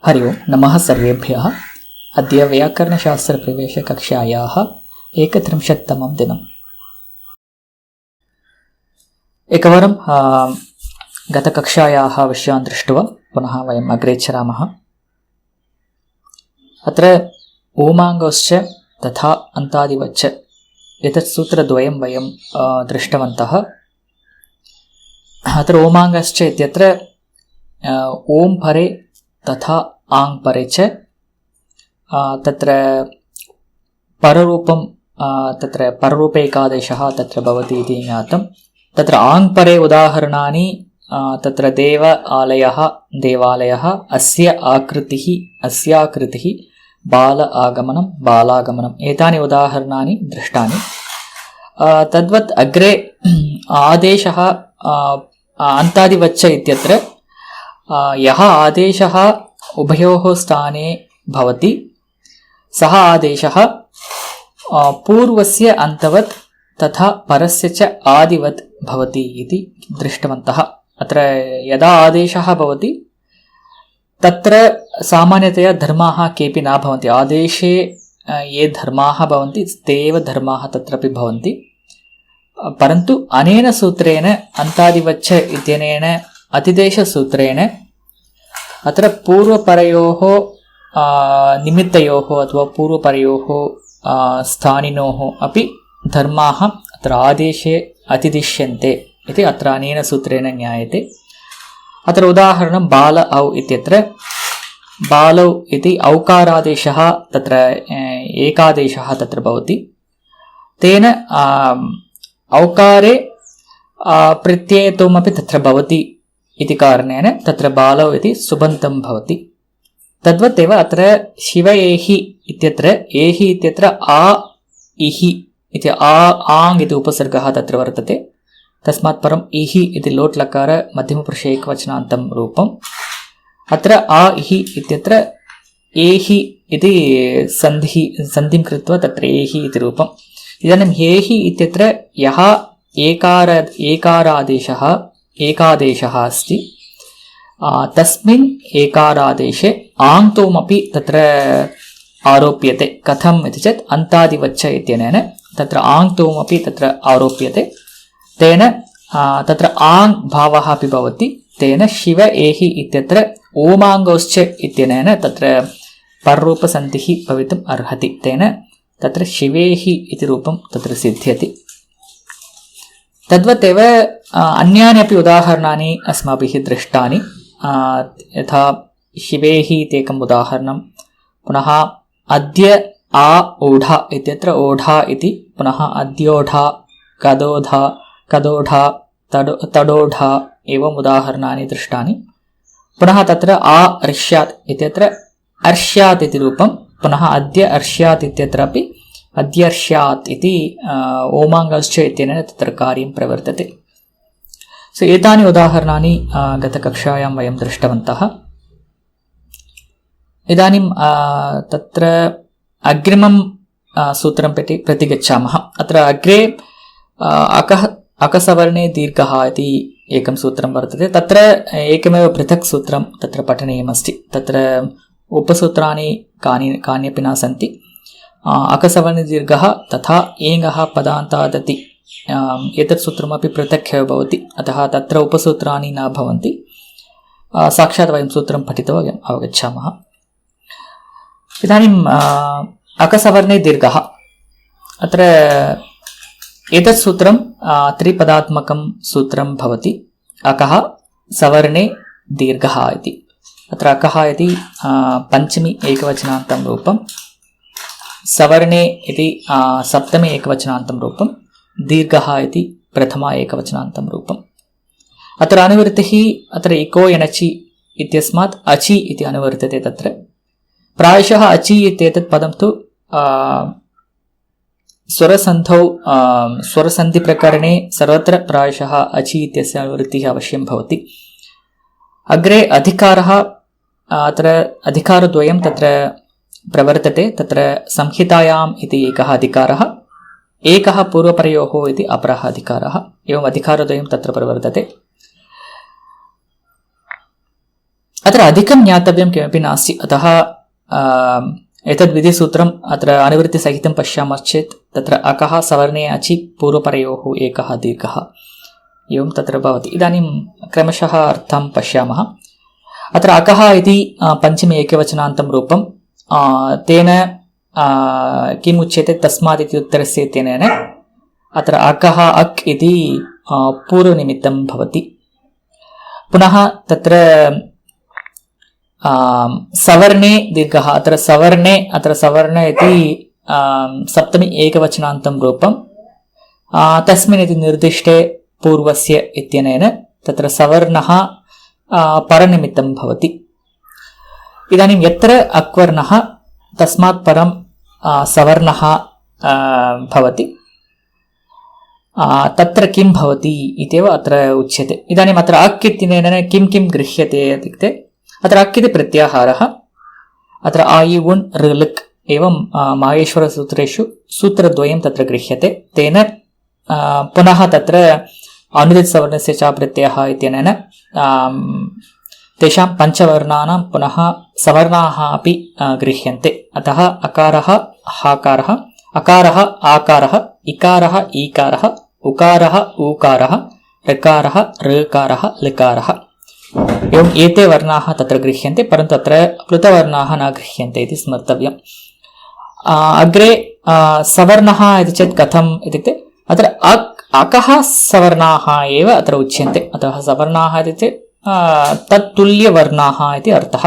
हरि ओं नमः सर्वेभ्यः। अद्य व्याकरणशास्त्रप्रवेशकक्षायाः 31तमं दिनम्। एकवारं गतकक्षायाः विषयान् दृष्ट्वा पुनः वयम् अग्रे चरामः। अत्र ओमाङ्गश्च तथा अन्तादिवच्च एतत् सूत्रद्वयं वयं दृष्टवन्तः। अत्र ओमाङ्गश्च इत्यत्र ओं परे तथा आङ् परे च तत्र पररूपं तत्र पररूपैकादेशः तत्र भवति इति ज्ञातं। तत्र आङ् परे उदाहरणानि तत्र देवालयः अस्य आकृतिः बाल आगमनं बालागमनम् एतानि उदाहरणानि दृष्टानि। तद्वत् अग्रे आदेशः अन्तादिवच्च इत्यत्र यः आदेशः उभयोः स्थाने भवति सः आदेशः पूर्वस्य अन्तवत् तथा परस्य च आदिवत् भवति इति दृष्टवन्तः। अत्र यदा आदेशः भवति तत्र सामान्यतया धर्माः केऽपि न भवन्ति। आदेशे ये धर्माः भवन्ति ते एव धर्माः तत्रापि भवन्ति। परन्तु अनेन सूत्रेण अन्तादिवच्च इत्यनेन अतिदेशसूत्रेण अत्र पूर्वपरयोः निमित्तयोः अथवा पूर्वपरयोः स्थानिनोः अपि धर्माः अत्र आदेशे अतिदिश्यन्ते इति अत्र अनेन सूत्रेण ज्ञायते। अत्र उदाहरणं बाल औ इत्यत्र बालौ इति औकारादेशः तत्र एकादेशः तत्र भवति। तेन औकारे प्रत्ययत्वमपि तत्र भवति इति कारणेन तत्र बालौ इति सुबन्तं भवति। तद्वत् एव अत्र शिव एहि इत्यत्र एहि इत्यत्र आ इहि इति आङ् इति उपसर्गः तत्र वर्तते। तस्मात् परम् इहि इति लोट् लकार मध्यमपुरुषे एकवचनान्तं रूपम्। अत्र आ इहि इत्यत्र एहि इति सन्धिं कृत्वा तत्र एहि इति रूपम्। इदानीम् एहि इत्यत्र यः एकादेशः अस्ति तस्मिन् एकारादेशे आङ्तोमपि तत्र आरोप्यते। कथम् इति चेत् अन्तादिवच्च इत्यनेन तत्र आङ्तोमपि तत्र आरोप्यते। तेन तत्र आङ् भावः अपि भवति। तेन शिव एहि इत्यत्र ओमाङ्गोश्च इत्यनेन तत्र पररूपसन्धिः भवितुम् अर्हति। तेन तत्र शिवेहि इति रूपं तत्र सिद्ध्यति। तद्वत् एव अन्यानि अपि उदाहरणानि अस्माभिः दृष्टानि। यथा शिवेहि इत्येकम् उदाहरणं। पुनः अद्य आ ओढा इत्यत्र ओढा इति, पुनः अद्योढा कदोढा तडोढा एवम् उदाहरणानि दृष्टानि। पुनः तत्र आ अर्ष्यात् इत्यत्र अर्ष्यात् इति रूपं। पुनः अद्य अर्ष्यात् इत्यत्रापि अद्यर्ष्यात् इति ओमाङ्गश्च इत्यनेन तत्र कार्यं प्रवर्तते। सो एतानि उदाहरणानि गतकक्षायां वयं दृष्टवन्तः। इदानीं तत्र अग्रिमं सूत्रं प्रति गच्छामः। अत्र अग्रे अकसवर्णे दीर्घः इति एकं सूत्रं वर्तते। तत्र एकमेव पृथक् सूत्रं तत्र पठनीयमस्ति। तत्र उपसूत्राणि कान्यपि न सन्ति। अकसवर्णदीर्घः तथा एङः पदान्तादति एतत् सूत्रमपि पृथक् एव भवति। अतः तत्र उपसूत्राणि न भवन्ति। साक्षात् वयं सूत्रं पठित्वा अवगच्छामः। इदानीम् अकसवर्णे दीर्घः। अत्र एतत् सूत्रं त्रिपदात्मकं सूत्रं भवति। अकः सवर्णे दीर्घः इति। अत्र अकः इति पञ्चमी एकवचनान्तं रूपं, सवर्णे इति सप्तमी एकवचनान्तं रूपं, दीर्घः इति प्रथमा एकवचनान्तं रूपम्। अत्र अनुवृत्तिः अत्र इको एनचि इत्यस्मात् अचि इति अनुवर्तते। तत्र प्रायशः अचि इत्येतत् पदं तु स्वरसन्धिप्रकरणे सर्वत्र प्रायशः अचि इत्यस्य अनुवृत्तिः अवश्यं भवति। अग्रे अधिकारः, अत्र अधिकारद्वयं तत्र प्रवर्तते। तत्र संहितायाम् इति एकः अधिकारः, एकः पूर्वपरयोः इति अपरः अधिकारः। एवम् अधिकारद्वयं तत्र प्रवर्तते। अत्र अधिकं ज्ञातव्यं किमपि नास्ति. अतः एतद् विधिसूत्रम् अत्र अनुवृत्तिसहितं पश्यामश्चेत् तत्र अकः सवर्णे अचि पूर्वपरयोः एकः दीर्घः एवं तत्र भवति. इदानीं क्रमशः अर्थं पश्यामः. अत्र अकः इति पञ्चमी एकवचनान्तं रूपं तेन किम् उच्यते तस्मात् इति उत्तरस्य इत्यनेन अत्र अकः अक् इति पूर्वनिमित्तं भवति. पुनः तत्र सवर्णे दीर्घः अत्र सवर्ण इति सप्तमी एकवचनान्तं रूपं तस्मिन् इति निर्दिष्टे पूर्वस्य इत्यनेन तत्र सवर्णः परनिमित्तं भवति. इदानीं यत्र अक्वर्णः तस्मात् परं सवर्णः भवति तत्र किं भवति इत्येव अत्र उच्यते. इदानीम् अत्र अक् इत्यनेन किं किं गृह्यते इत्युक्ते अत्र अक् इति प्रत्याहारः अत्र आयि उण् ऋलक् एवं माहेश्वरसूत्रेषु सूत्रद्वयं तत्र गृह्यते. तेन पुनः तत्र अनुदितसवर्णस्य च प्रत्ययः इत्यनेन तेषां पञ्चवर्णानां पुनः सवर्णाः अपि गृह्यन्ते. अतः अकारः हाकारः अकारः आकारः इकारः ईकारः उकारः ऊकारः ऋकारः ऋकारः लकारः एवम् एते वर्णाः तत्र गृह्यन्ते. परन्तु अत्र प्लुतवर्णाः न गृह्यन्ते इति स्मर्तव्यम्. अग्रे सवर्णः इति चेत् कथम् इत्युक्ते अत्र अकः सवर्णाः एव अत्र उच्यन्ते. अतः सवर्णाः इति चेत् तत्तुल्यवर्णाः इति अर्थः.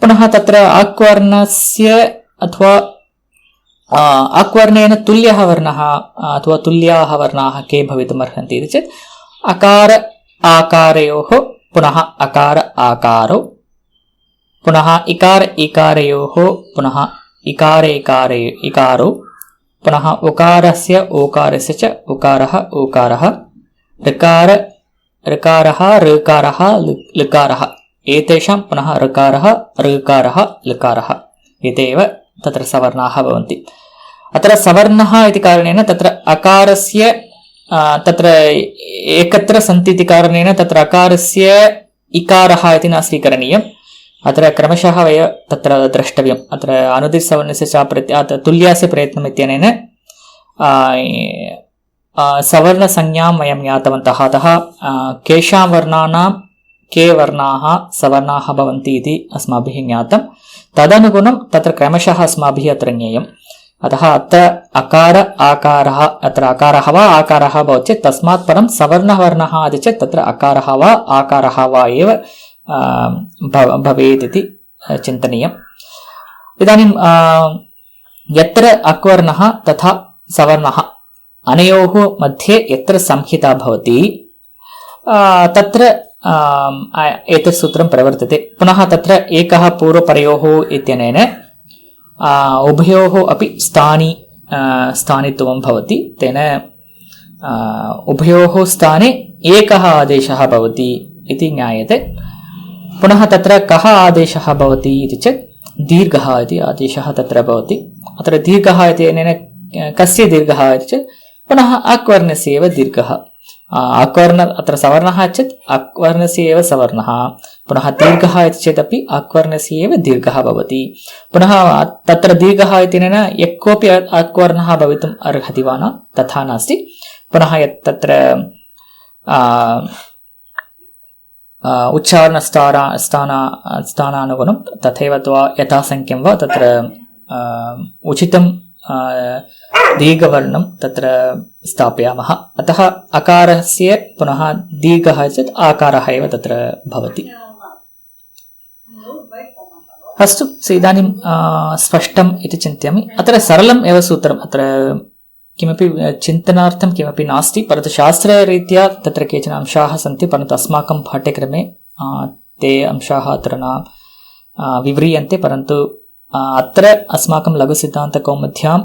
पुनः तत्र अक्वर्णस्य अथवा अक्वर्णेन तुल्यः वर्णः अथवा तुल्याः वर्णाः के भवितुमर्हन्ति इति चेत् अकार आकारयोः पुनः अकार आकारो पुनः इकार इकारयोः पुनः इकार इकारो पुनः उकारस्य ओकारस्य च उकारः ओकारः ऋकार ऋकारः ऋकारः लकारः एतेषां पुनः ऋकारः ऋकारः लकारः एते एव तत्र सवर्णाः भवन्ति. अत्र सवर्णः इति कारणेन तत्र अकारस्य तत्र एकत्र सन्ति इति कारणेन तत्र अकारस्य इकारः इति न स्वीकरणीयम्. अत्र क्रमशः वयं तत्र द्रष्टव्यम्. अत्र अनुदितसवर्णस्य च तुल्यस्य प्रयत्नम् इत्यनेन सवर्णसंज्ञां वयं ज्ञातवन्तः. अतः केषां वर्णानां के वर्णाः सवर्णाः भवन्ति इति अस्माभिः ज्ञातं. तदनुगुणं तत्र क्रमशः अस्माभिः अत्र ज्ञेयम्. अतः अत्र अकार आकारः अत्र अकारः वा आकारः भवति चेत् तस्मात् परं सवर्णवर्णः इति चेत् तत्र अकारः वा आकारः वा एव भवेत् इति चिन्तनीयम्. इदानीं यत्र अक्वर्णः तथा सवर्णः अनयोः मध्ये यत्र संहिता भवति तत्र एतत् सूत्रं प्रवर्तते. पुनः तत्र एकः पूर्वपरयोः इत्यनेन उभयोः अपि स्थानित्वं भवति. तेन उभयोः स्थाने एकः आदेशः भवति इति ज्ञायते. पुनः तत्र कः आदेशः भवति इति चेत् दीर्घः इति आदेशः तत्र भवति. अत्र दीर्घः इत्यनेन कस्य दीर्घः इति चेत् पुनः अक्वर्णस्य एव दीर्घः. अक्वर्ण अत्र सवर्णः चेत् अक्वर्णस्य एव सवर्णः. पुनः दीर्घः इति चेदपि अक्वर्णस्य एव दीर्घः भवति. पुनः तत्र दीर्घः इत्यनेन यः कोऽपि अक्वर्णः भवितुम् अर्हति वा न तथा नास्ति. पुनः यत् तत्र उच्चारणस्थानानुगुणं तथैव यथासङ्ख्यं वा तत्र उचितं दीर्घवर्णं तत्र स्थापयामः. अतः अकारस्य पुनः दीर्घः चेत् आकारः एव तत्र भवति. अस्तु, इदानीं स्पष्टम् इति चिन्तयामि. अत्र सरलम् एव सूत्रम्. अत्र किमपि चिन्तनार्थं किमपि नास्ति. परन्तु शास्त्ररीत्या तत्र केचन अंशाः सन्ति. परन्तु अस्माकं पाठ्यक्रमे ते अंशाः अत्र न विव्रियन्ते. परन्तु अत्र अस्माकं लघुसिद्धान्तकौमुद्याम्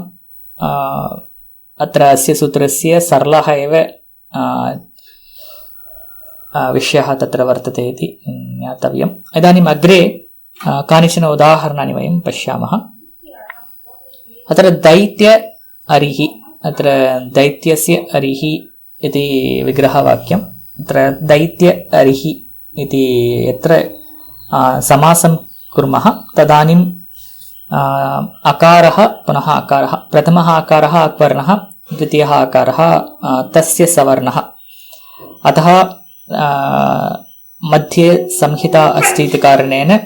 अत्र अस्य सूत्रस्य सरलः एव विषयः तत्र वर्तते इति ज्ञातव्यम्. इदानीम् अग्रे कानिचन उदाहरणानि वयं पश्यामः. अत्र दैत्य अरिः. अत्र दैत्यस्य अरिः इति विग्रहवाक्यम्. अत्र दैत्य अरिः इति यत्र समासं कुर्मः तदानीं अकारः पुनः अकारः प्रथमः अकारः अक्वर्णः द्वितीयः अकारः तस्य सवर्णः अतः मध्ये संहिता अस्ति इति कारणेन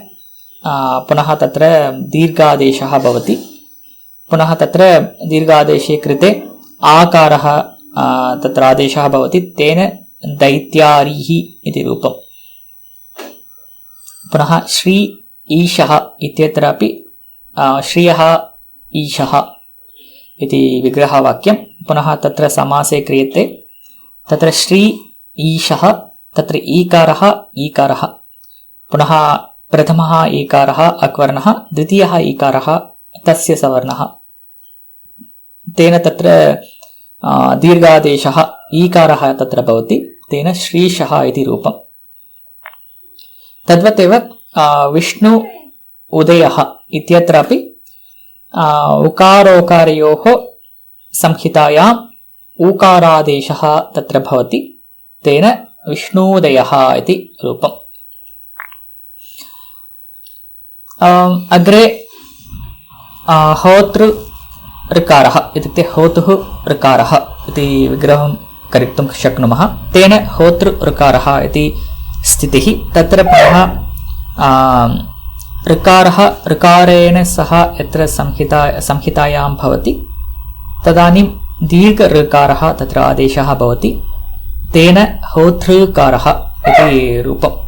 पुनः तत्र दीर्घादेशः भवति पुनः तत्र दीर्घादेशे कृते आकारः तत्र आदेशः भवति तेन दैत्यारीः इति रूपम् पुनः श्री ईशः इत्यत्रापि श्रियः ईशः इति विग्रहवाक्यं पुनः तत्र समासे क्रियते तत्र श्री ईशः तत्र ईकारः ईकारः पुनः प्रथमः ईकारः अक्वर्णः द्वितीयः ईकारः तस्य सवर्णः तेन तत्र दीर्घादेशः ईकारः तत्र भवति तेन श्रीशः इति रूपम् तद्वदेव विष्णु उदयः इत्यत्रापि उकारोकारयोः संहितायाम् ऊकारादेशः तत्र भवति तेन विष्णुदयः इति रूपम् अग्रे होतृ ऋकारः इत्युक्ते होतुः ऋकारः इति विग्रहं करितुं शक्नुमः तेन होतृ ऋकारः इति स्थितिः तत्र पुनः ऋकारः ऋकारेण सह यत्र संहितायां भवति तदानीं दीर्घ ऋकारः तत्र आदेशः भवति तेन होतृकारः इति रूपम्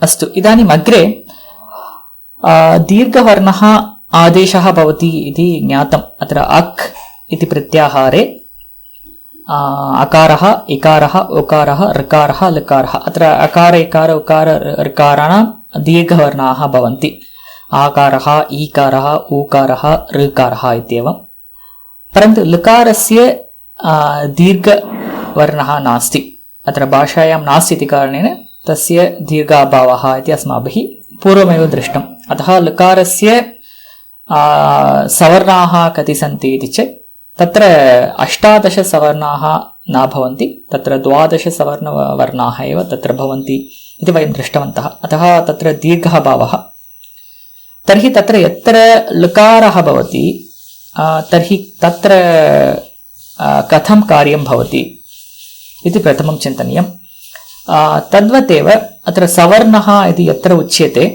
अस्तु इदानीम् अग्रे दीर्घवर्णः आदेशः भवति इति ज्ञातम् अत्र अक् इति प्रत्याहारे अकारः इकारः उकारः ऋकारः लकारः अत्र अकार इकार उकार ऋकाराणां दीर्घवर्णाः भवन्ति आकारः ईकारः ऊकारः ऋकारः इत्येवं परन्तु लकारस्य दीर्घवर्णः नास्ति अत्र भाषायां नास्ति इति कारणेन तस्य दीर्घाभावः इति अस्माभिः पूर्वमेव दृष्टम् अतः लकारस्य सवर्णाः कति सन्ति इति चेत् तत्र 18 सवर्णाः न भवन्ति तत्र 12 सवर्णवर्णाः एव तत्र भवन्ति इति वयं दृष्टवन्तः अतः तत्र दीर्घः भावः तर्हि तत्र यत्र लकारः भवति तर्हि तत्र कथं कार्यं भवति इति प्रथमं चिन्तनीयं तद्वदेव अत्र सवर्णः इति यत्र उच्यते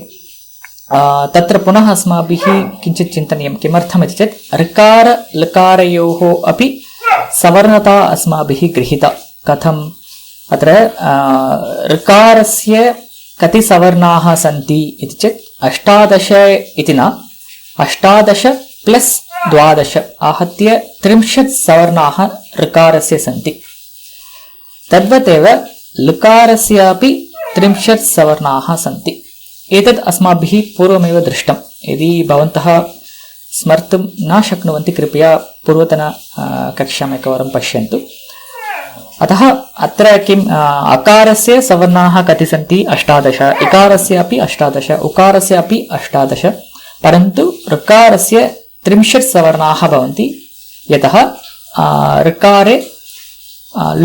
तत्र पुनः अस्माभिः किञ्चित् चिन्तनीयं किमर्थमिति चेत् ऋकार लकारयोः अपि सवर्णता अस्माभिः गृहीता कथम् अत्र ऋकारस्य कति सवर्णाः सन्ति इति चेत् 18 इति न 18 प्लस् 12 आहत्य 30 सवर्णाः ऋकारस्य सन्ति तद्वदेव लकारस्यापि 30 सवर्णाः सन्ति एतत् अस्माभिः पूर्वमेव दृष्टं यदि भवन्तः स्मर्तुं न शक्नुवन्ति कृपया पूर्वतन कक्षाम् एकवारं पश्यन्तु अतः अत्र किम् अकारस्य सवर्णाः कति सन्ति 18 इकारस्य अपि 18 उकारस्य अपि 18 परन्तु ऋकारस्य 30 सवर्णाः भवन्ति यतः ऋकारे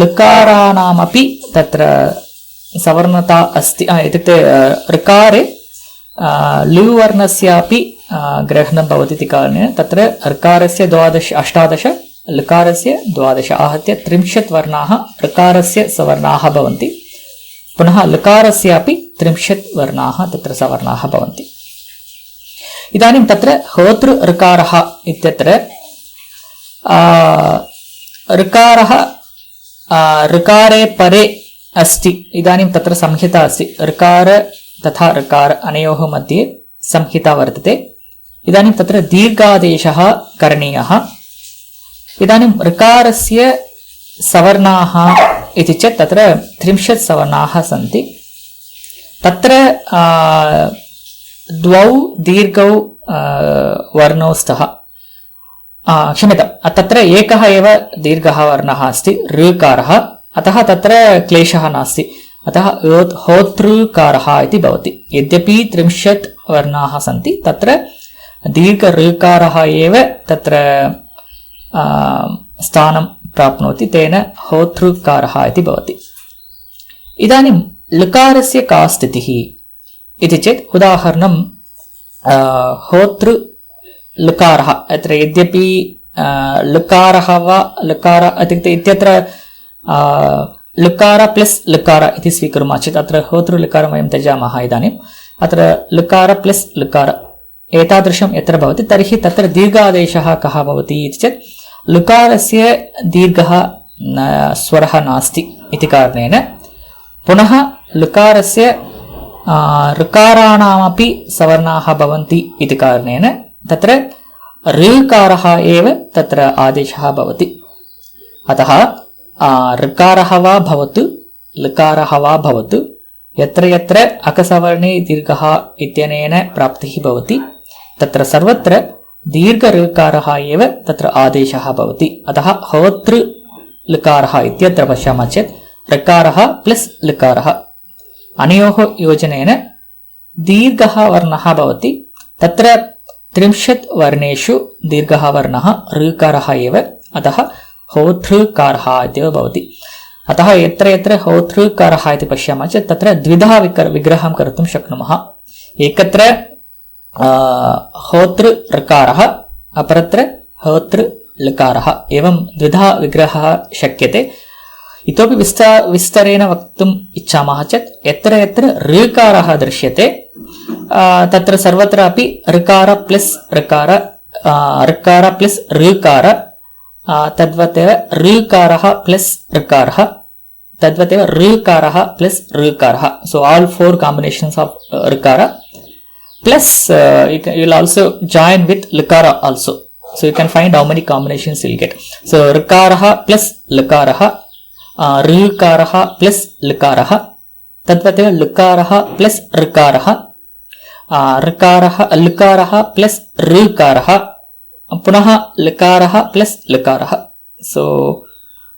लकाराणामपि तत्र सवर्णता अस्ति इत्युक्ते ऋकारे लुवर्णस्यापि ग्रहणं भवति इति कारणेन तत्र ऋकारस्य 18 लकारस्य 12 आहत्य 30 वर्णाः ऋकारस्य सवर्णाः भवन्ति पुनः लकारस्यापि 30 वर्णाः तत्र सवर्णाः भवन्ति इदानीं तत्र होतृ ऋकारः इत्यत्र ऋकारः ऋकारे परे अस्ति इदानीं तत्र संहिता अस्ति ऋकार तथा ऋकार अनयोः मध्ये संहिता वर्तते इदानीं तत्र दीर्घादेशः करणीयः इदानीं ऋकारस्य सवर्णाः इति चेत् तत्र 30 सवर्णाः सन्ति तत्र द्वौ दीर्घौ वर्णौ स्तः क्षम्यतां तत्र एकः एव दीर्घः वर्णः अस्ति ऋकारः अतः तत्र क्लेशः नास्ति अतः होतृकारः इति भवति यद्यपि 30 वर्णाः सन्ति तत्र दीर्घ ऋकारः एव तत्र स्थानं प्राप्नोति तेन होतृकारः इति भवति। इदानीं लकारस्य का स्थितिः इति चेत् उदाहरणं होतृ लकारः अत्र यद्यपि लकारः वा लकार इत्युक्ते इत्यत्र लकार प्लस् लकार इति स्वीकुर्मः चेत् अत्र होतृलकारं वयं त्यजामः। इदानीम् अत्र लकार प्लस् लकार एतादृशं यत्र भवति तर्हि तत्र दीर्घादेशः कः भवति इति चेत् लकारस्य दीर्घः स्वरः नास्ति इति कारणेन पुनः लकारस्य ऋकाराणामपि सवर्णाः भवन्ति इति कारणेन तत्र ऋकारः एव तत्र आदेशः भवति। अतः ऋकारः वा भवतु लकारः वा भवतु यत्र यत्र अकसवर्णे दीर्घः इत्यनेन प्राप्तिः भवति तत्र सर्वत्र दीर्घऋकारः एव तत्र आदेशः भवति। अतः होतृ लकारः इत्यत्र पश्यामः चेत् ऋकारः प्लस् लकारः अनयोः योजनेन दीर्घः वर्णः भवति। तत्र 30 वर्णेषु दीर्घः वर्णः ऋकारः एव, अतः होतृकारः इत्येव भवति। अतः यत्र यत्र होतृकारः इति पश्यामः चेत् तत्र द्विधा विग्रहं कर्तुं शक्नुमः। एकत्र होतृ ऋकारः, अपरत्र होतृ लकारः, एवं द्विधा विग्रहः शक्यते। इतोपि विस्तरेण वक्तुम् इच्छामः चेत् यत्र यत्र ऋकारः दृश्यते तत्र सर्वत्र अपि ऋकार प्लस् ऋकार, ऋकार प्लस् ऋकार, तद्वतेव ऋकारः प्लस् ऋकारः, तद्वतेव ऋकारः प्लस् ऋकारः. So all 4 combinations of ऋकार plus you will also join with लकार also. So you can find how many combinations you will get. So ऋकारः plus लकारः, ऋकारः प्लस् लकारः, तद्वतेव लकारः प्लस् ऋकारः, लकारः प्लस् ऋकारः, पुनः लकारः प्लस् लकारः. So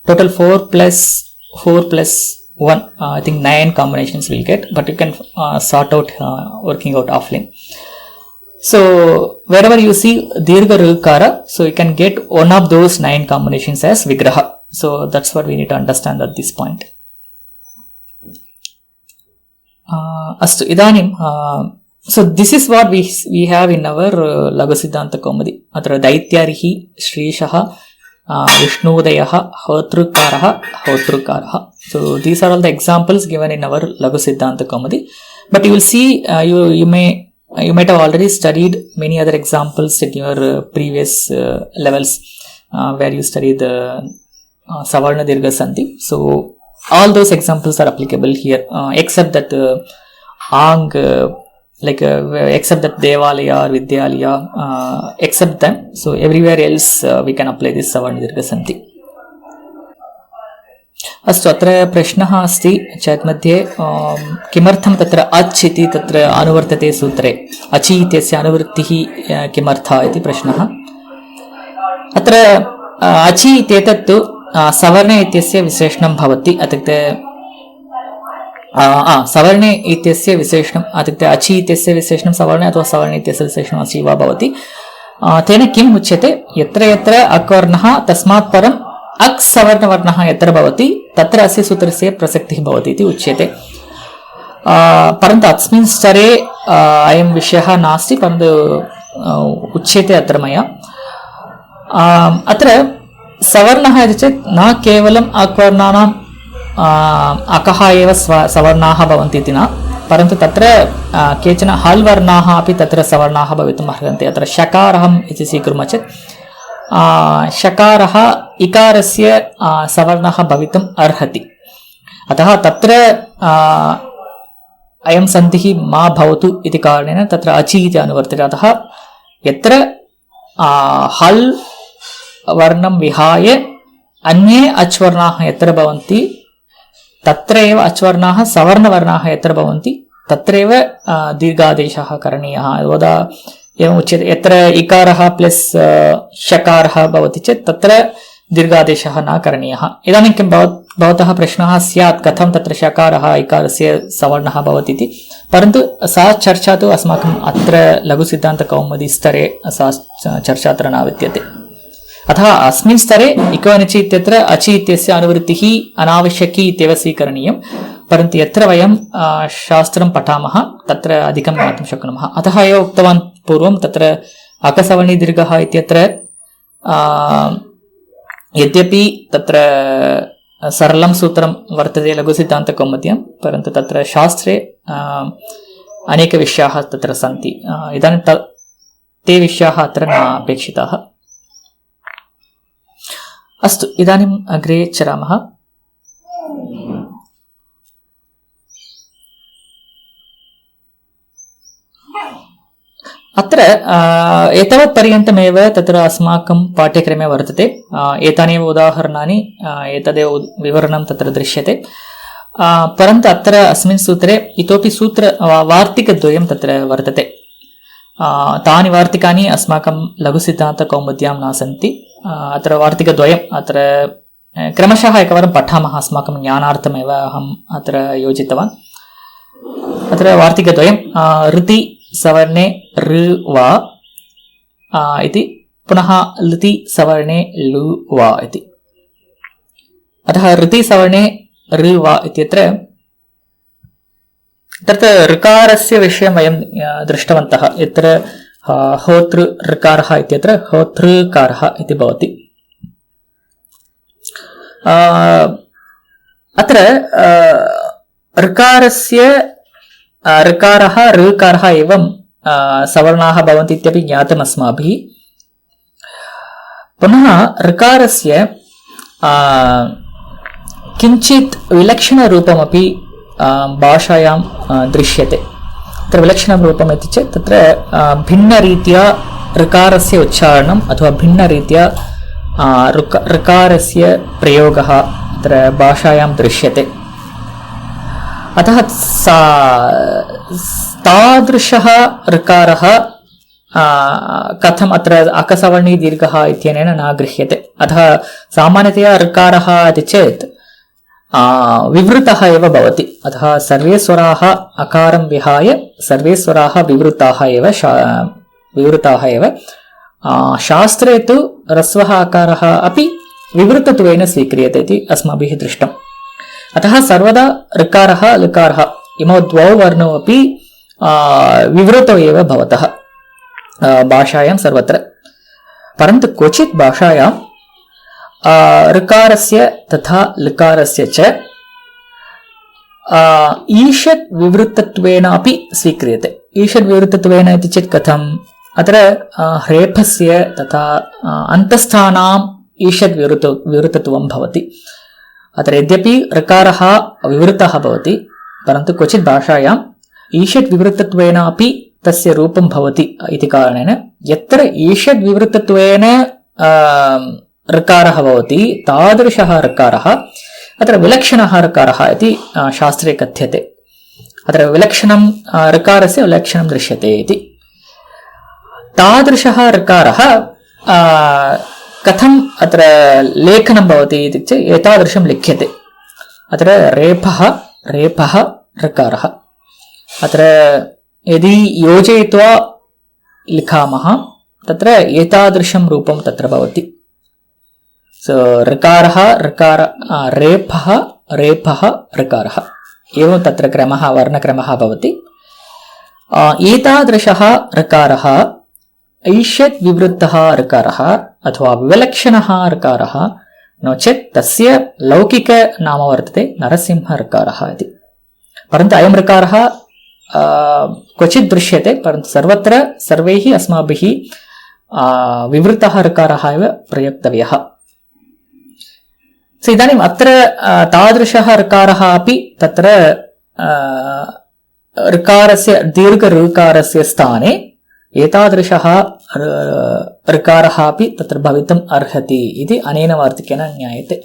total 4 plus 1, I think 9 combinations we'll get, but you can sort out working out offline. So wherever you see dirgha rukara, so you can get one of those 9 combinations as vigraha. So that's what we need to understand at this point. Astu idanim so this is what we have in our Laghu Siddhanta Kaumudi. Atra Daityarihi Srishaha Vishnudayah Hotrukarah. So these are all the examples given in our Laghu Siddhanta Kaumudi. But you will see you might have already studied many other examples in your previous levels where you studied the Savarna Dirgha Sandhi. So all those examples are applicable here, except that Ang, except that Devalaya or Vidyalaya, except them. So everywhere else we can apply this Savarna Dirgha Sandhi. अस्तु, अत्र प्रश्नः अस्ति चैत् मध्ये, किमर्थं तत्र अच् इति तत्र अनुवर्तते सूत्रे, अचि इत्यस्य अनुवृत्तिः किमर्थः इति प्रश्नः। अत्र अचि इत्येतत्तु सवर्णे इत्यस्य विशेषणं भवति, इत्युक्ते सवर्णे इत्यस्य विशेषणम्, इत्युक्ते अचि इत्यस्य विशेषणं सवर्णे अथवा सवर्णे इत्यस्य विशेषणम् अचि वा भवति। तेन किम् उच्यते, यत्र यत्र अक्वर्णः तस्मात् परम् अक् सवर्णवर्णः यत्र भवति तत्र अस्य सूत्रस्य प्रसक्तिः भवति इति उच्यते। परन्तु अस्मिन् स्तरे अयं विषयः नास्ति, परन्तु उच्यते अत्र मया। अत्र सवर्णः इति चेत् न केवलम् अक्वर्णानाम् अकः एव सवर्णाः भवन्ति इति न, परन्तु तत्र केचन हल् वर्णाः अपि तत्र सवर्णाः भवितुम् अर्हन्ति। अत्र शकारहम् इति स्वीकुर्मः चेत् शकारः इकारस्य सवर्णः भवितुम् अर्हति। अतः तत्र अयं सन्धिः मा भवतु इति कारणेन तत्र अचि इति अनुवर्तते। अतः यत्र हल् वर्णं विहाय अन्ये अच्वर्णाः यत्र भवन्ति तत्र एव अच्वर्णाः सवर्णवर्णाः यत्र भवन्ति तत्रैव दीर्घादेशः करणीयः। एवम् उच्यते, यत्र इकारः प्लस् शकारः भवति चेत् तत्र दीर्घादेशः न करणीयः। इदानीं किं भवतः प्रश्नः स्यात्, कथं तत्र शकारः इकारस्य सवर्णः भवति इति, परन्तु सा चर्चा तु अस्माकम् अत्र लघुसिद्धान्तकौमुदी स्तरे सा चर्चा अत्र न विद्यते। अतः अस्मिन् स्तरे इको निचि इत्यत्र अचि इत्यस्य अनुवृत्तिः अनावश्यकी इत्येव स्वीकरणीयं, परन्तु यत्र वयं शास्त्रं पठामः तत्र अधिकं ज्ञातुं शक्नुमः। अतः एव उक्तवान् पूर्वं तत्र अकसवर्णीदीर्घः इत्यत्र यद्यपि तत्र सरलं सूत्रं वर्तते लघुसिद्धान्तकौमुद्यां, परन्तु तत्र शास्त्रे अनेकविषयाः तत्र सन्ति। इदानीं ते विषयाः अत्र न अपेक्षिताः। अस्तु, इदानीम् अग्रे चरामः। अत्र एतावत्पर्यन्तमेव तत्र अस्माकं पाठ्यक्रमे वर्तते। एतानि एव उदाहरणानि, एतदेव विवरणं तत्र दृश्यते। परन्तु अत्र अस्मिन् सूत्रे इतोपि वार्तिकद्वयं तत्र वर्तते। तानि वार्तिकानि अस्माकं लघुसिद्धान्तकौमुद्यां न सन्ति। अत्र वार्तिकद्वयम् अत्र क्रमशः एकवारं पठामः, अस्माकं ज्ञानार्थमेव अहम् अत्र योजितवान्। अत्र वार्तिकद्वयं ऋति सवर्णे ऋ वा इति, पुनः लृति सवर्णे लु वा इति। अतः ऋति सवर्णे ऋ वा इत्यत्र तत्र ऋकारस्य विषयं वयं दृष्टवन्तः। यत्र होतृ ऋकारः इत्यत्र होतृकारः इति भवति। अत्र ऋकारस्य ऋकारः ऋकारः एवं सवर्णाः भवन्ति इत्यपि ज्ञातम् अस्माभिः। पुनः ऋकारस्य किञ्चित् विलक्षणरूपमपि भाषायां दृश्यते। तत्र विलक्षणरूपम् इति चेत् तत्र भिन्नरीत्या ऋकारस्य उच्चारणम् अथवा भिन्नरीत्या ऋकारस्य प्रयोगः अत्र भाषायां दृश्यते। अतः तादृशः ऋकारः कथम् अत्र अकसवर्णीदीर्घः इत्यनेन न गृह्यते। अतः सामान्यतया ऋकारः इति चेत् विवृतः एव भवति। अतः सर्वे स्वराः अकारं विहाय सर्वे स्वराः विवृताः एव। शास्त्रे तु ह्रस्वः आकारः अपि विवृतत्वेन स्वीक्रियते इति अस्माभिः दृष्टम्। अतः सर्वदा ऋकारः लकारः इमौ द्वौ वर्णौ अपि विवृतौ एव भवतः भाषायां सर्वत्र। परन्तु क्वचित् भाषायां ऋकारस्य तथा लकारस्य च ईषद् विवृतत्वेन अपि स्वीक्रियते। ईषद् विवृतत्वेन इति चेत् कथम्? अत्र ह्रेफस्य तथा अन्तस्थानाम् ईषद् विवृतत्वं भवति। अत्र यद्यपि ऋकारः विवृतः भवति, परन्तु क्वचित् भाषायाम् ईषद् विवृतत्वेन अपि तस्य रूपं भवति इति कारणेन यत्र ईषद् विवृतत्वेन ऋकारः भवति तादृशः ऋकारः अत्र विलक्षणः ऋकारः इति शास्त्रे कथ्यते। अत्र विलक्षणं ऋकारस्य विलक्षणं दृश्यते इति। तादृशः ऋकारः कथम् अत्र लेखनं भवति इत्युक्ते एतादृशं लिख्यते। अत्र रेफः ऋकारः। अत्र यदि योजयित्वा लिखामः तत्र एतादृशं रूपं तत्र भवति। ऋकारः रेफः ऋकारः एवं तत्र क्रमः वर्णक्रमः भवति। एतादृशः ऋकारः ईषद् विवृद्धः ऋकारः अथवा विलक्षणः ऋकारः, नो चेत् तस्य लौकिकनाम वर्तते नरसिंह ऋकारः इति। परन्तु अयं ऋकारः क्वचित् दृश्यते, परन्तु सर्वत्र सर्वैः अस्माभिः विवृतः ऋकारः एव प्रयोक्तव्यः। इदानीम् अत्र तादृशः ऋकारः अपि तत्र ऋकारस्य दीर्घऋकारस्य स्थाने एतादृशः ऋकारः अपि तत्र भवितुम् अर्हति इति अनेन वार्तिकेन ज्ञायते।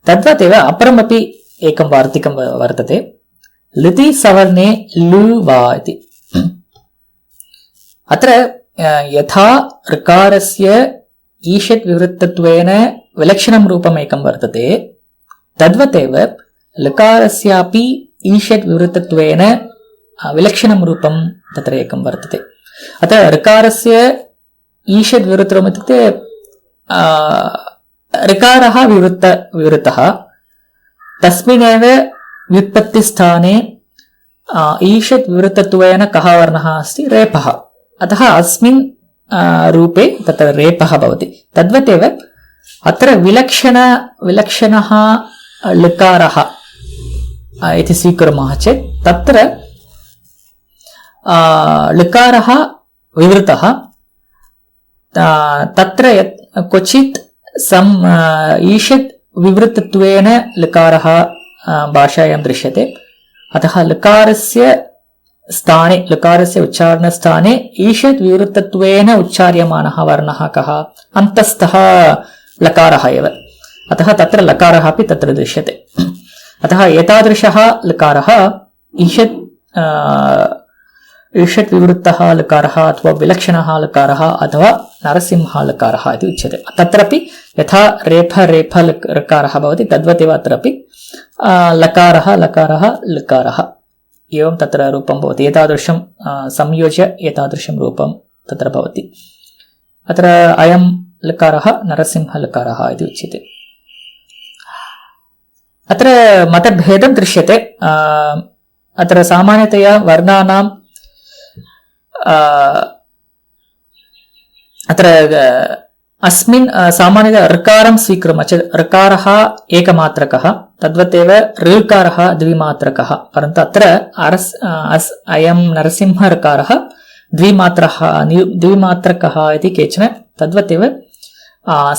तद्वत् एव अपरमपि एकं वार्तिकं वर्तते, लृति सवर्णे लु वा इति। अत्र यथा ऋकारस्य ईषत् विवृत्तत्वेन विलक्षणं रूपम् एकं वर्तते, तद्वतेव लकारस्यापि ईषत् विवृत्तत्वेन विलक्षणं रूपं तत्र एकं वर्तते। अतः ऋकारस्य ईषद् विवृतम् इत्युक्ते ऋकारः विवृतः तस्मिन्नेव व्युत्पत्तिस्थाने ईषत् विवृतत्वेन कः वर्णः अस्ति रेपः अतः अस्मिन् रूपे तत्र रेपः भवति तद्वतेव अत्र विलक्षणः लकारः इति स्वीकुर्मः चेत् तत्र लकारः विवृतः तत्र क्वचित् ईषत् विवृतत्वेन लकारः भाषायां दृश्यते अतः लकारस्य उच्चारणस्थाने ईषत् विवृतत्वेन उच्चार्यमानः वर्णः कः अन्तस्थः लकारः एव अतः तत्र लकारः अपि तत्र दृश्यते अतः एतादृशः लकारः ईषत् विवृतः लकारः अथवा विलक्षणः लकारः अथवा नरसिंह लकारः इति उच्यते तत्रापि यथा रेफ लकारः भवति तद्वदेव अत्रापि लकारः एवं तत्र रूपं भवति एतादृशं संयोज्य एतादृशं रूपं तत्र भवति अत्र अयं लकारः नरसिंहलकारः इति उच्यते अत्र मतभेदं दृश्यते अत्र सामान्यतया वर्णानां अत्र अस्मिन् सामान्यतया ऋकारं स्वीकुर्मः चेत् ऋकारः एकमात्रकः तद्वतेव ऋकारः द्विमात्रकः परन्तु अत्र अयं नरसिंहऋकारः द्विमात्रकः इति केचन तद्वतेव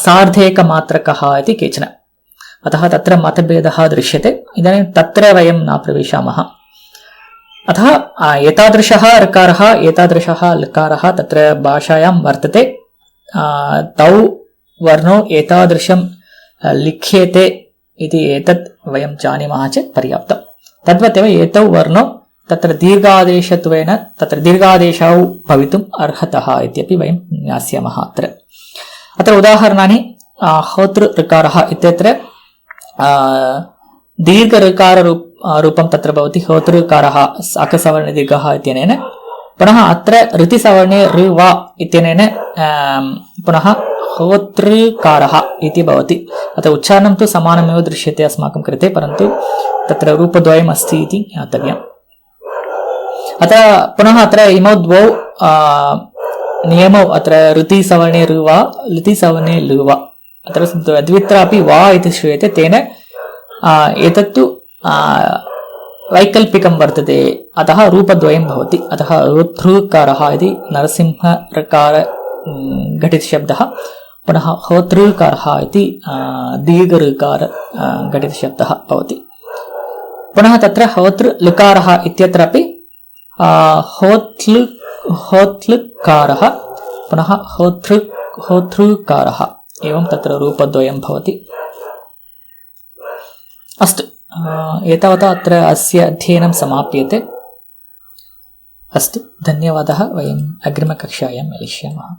सार्धेकमात्रकः इति केचन अतः तत्र मतभेदः दृश्यते इदानीं तत्र वयं न प्रविशामः अतः एतादृशः ऋकारः एतादृशः लकारः तत्र भाषायां वर्तते तौ वर्णौ एतादृशं लिख्येते इति एतत् वयं जानीमः चेत् पर्याप्तं तद्वतेव एतौ वर्णौ तत्र दीर्घादेशत्वेन तत्र दीर्घादेशौ भवितुम् अर्हतः इत्यपि वयं ज्ञास्यामः अत्र उदाहरणानि होतृ ऋकारः इत्यत्र दीर्घऋकाररूपं तत्र भवति होतृकारः साकसवर्णे दीर्घः इत्यनेन पुनः अत्र ऋतिसवर्णे ऋ वा इत्यनेन पुनः होतृकारः इति भवति अतः उच्चारणं तु समानमेव दृश्यते अस्माकं कृते परन्तु तत्र रूपद्वयम् अस्ति इति ज्ञातव्यम् अतः पुनः अत्र इमौ द्वौ नियमौ अत्र ऋतिसवर्णे ऋ वा लितिसवर्णे लृ वा अत्र द्वित्रापि वा इति श्रूयते तेन एतत्तु वैकल्पिकं वर्तते अतः रूपद्वयं भवति अतः ऋकारः इति नरसिंहऋकार घटितशब्दः पुनः होतृकारः इति दीर्घऋकार घटितशब्दः भवति पुनः तत्र होतृ लकारः इत्यत्रापि होतृकारः पुनः होतृकारः एवं तत्र रूपद्वयं भवति अस्तु एतावता अत्र अस्य अध्ययनं समाप्यते अस्तु धन्यवादः वयम् अग्रिमकक्षायां मिलिष्यामः।